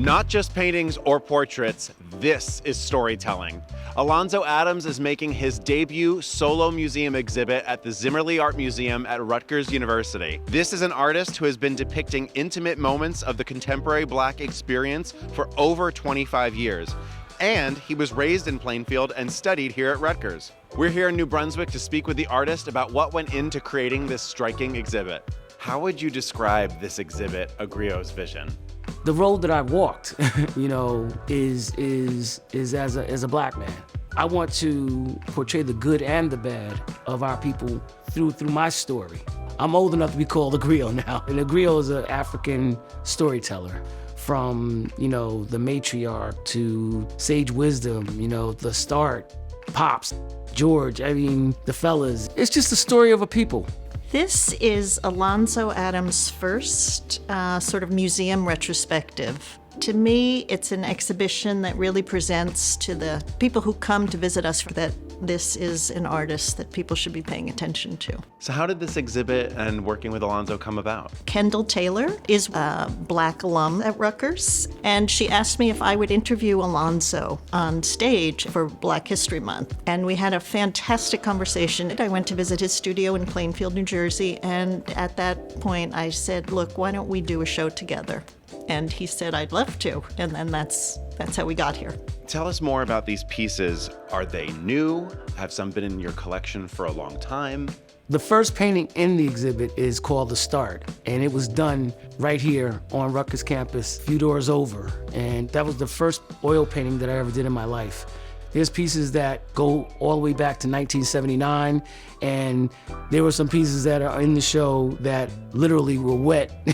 Not just paintings or portraits, this is storytelling. Alonzo Adams is making his debut solo museum exhibit at the Zimmerli Art Museum at Rutgers University. This is an artist who has been depicting intimate moments of the contemporary Black experience for over 25 years. And he was raised in Plainfield and studied here at Rutgers. We're here in New Brunswick to speak with the artist about what went into creating this striking exhibit. How would you describe this exhibit, A Griot's Vision? The road that I've walked, is as a Black man. I want to portray the good and the bad of our people through my story. I'm old enough to be called a Griot now. And a Griot is an African storyteller. From, the matriarch to Sage Wisdom, the start, Pops, George, the fellas. It's just the story of a people. This is Alonzo Adams' first sort of museum retrospective. To me, it's an exhibition that really presents to the people who come to visit us that this is an artist that people should be paying attention to. So how did this exhibit and working with Alonzo come about? Kendall Taylor is a Black alum at Rutgers, and she asked me if I would interview Alonzo on stage for Black History Month. And we had a fantastic conversation. I went to visit his studio in Plainfield, New Jersey, and at that point I said, look, why don't we do a show together? And he said, I'd love to. And then that's how we got here. Tell us more about these pieces. Are they new? Have some been in your collection for a long time? The first painting in the exhibit is called The Start, and it was done right here on Rutgers campus, a few doors over. And that was the first oil painting that I ever did in my life. There's pieces that go all the way back to 1979, and there were some pieces that are in the show that literally were wet,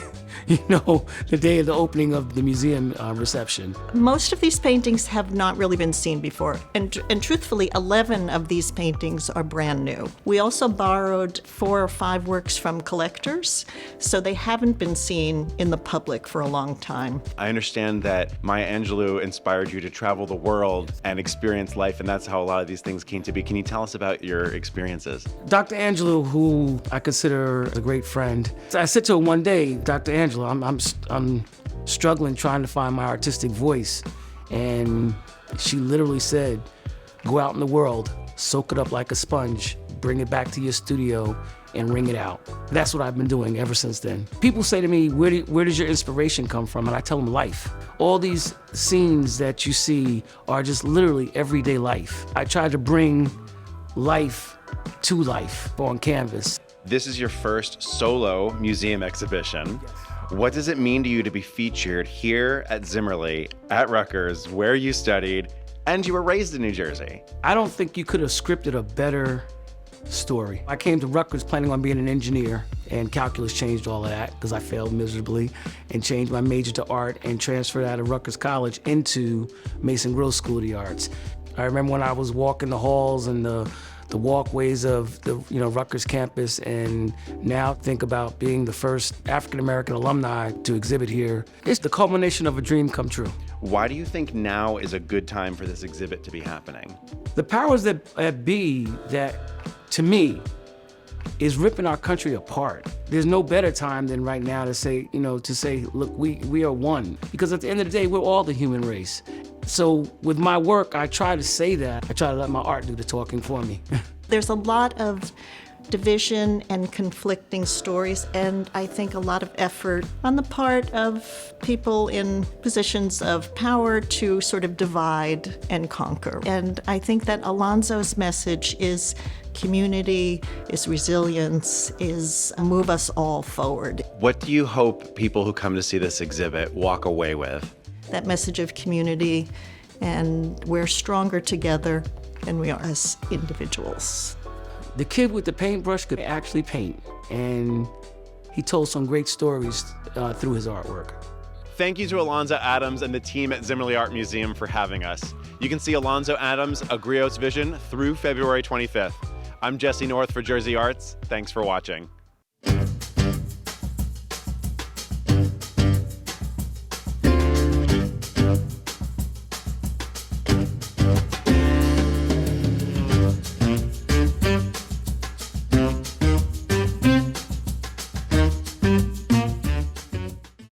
the day of the opening of the museum reception. Most of these paintings have not really been seen before, and truthfully, 11 of these paintings are brand new. We also borrowed 4 or 5 works from collectors, so they haven't been seen in the public for a long time. I understand that Maya Angelou inspired you to travel the world and experience life, and that's how a lot of these things came to be. Can you tell us about your experiences? Dr. Angelou, who I consider a great friend, I said to her one day, Dr. Angelou, I'm struggling trying to find my artistic voice, and she literally said, go out in the world, soak it up like a sponge, bring it back to your studio, and wring it out. That's what I've been doing ever since then. People say to me, where does your inspiration come from? And I tell them life. All these scenes that you see are just literally everyday life. I try to bring life to life on canvas. This is your first solo museum exhibition. What does it mean to you to be featured here at Zimmerli, at Rutgers, where you studied, and you were raised in New Jersey? I don't think you could have scripted a better story. I came to Rutgers planning on being an engineer, and calculus changed all of that because I failed miserably, and changed my major to art and transferred out of Rutgers College into Mason Grove School of the Arts. I remember when I was walking the halls and the walkways of the Rutgers campus, and now think about being the first African-American alumni to exhibit here. It's the culmination of a dream come true. Why do you think now is a good time for this exhibit to be happening? The powers that be that, to me, is ripping our country apart. There's no better time than right now to say, look, we are one. Because at the end of the day, we're all the human race. So with my work, I try to say that. I try to let my art do the talking for me. There's a lot of division and conflicting stories, and I think a lot of effort on the part of people in positions of power to sort of divide and conquer. And I think that Alonzo's message is community, is resilience, is move us all forward. What do you hope people who come to see this exhibit walk away with? That message of community, and we're stronger together than we are as individuals. The kid with the paintbrush could actually paint, and he told some great stories through his artwork. Thank you to Alonzo Adams and the team at Zimmerli Art Museum for having us. You can see Alonzo Adams, A Griot's Vision through February 25th. I'm Jesse North for Jersey Arts. Thanks for watching.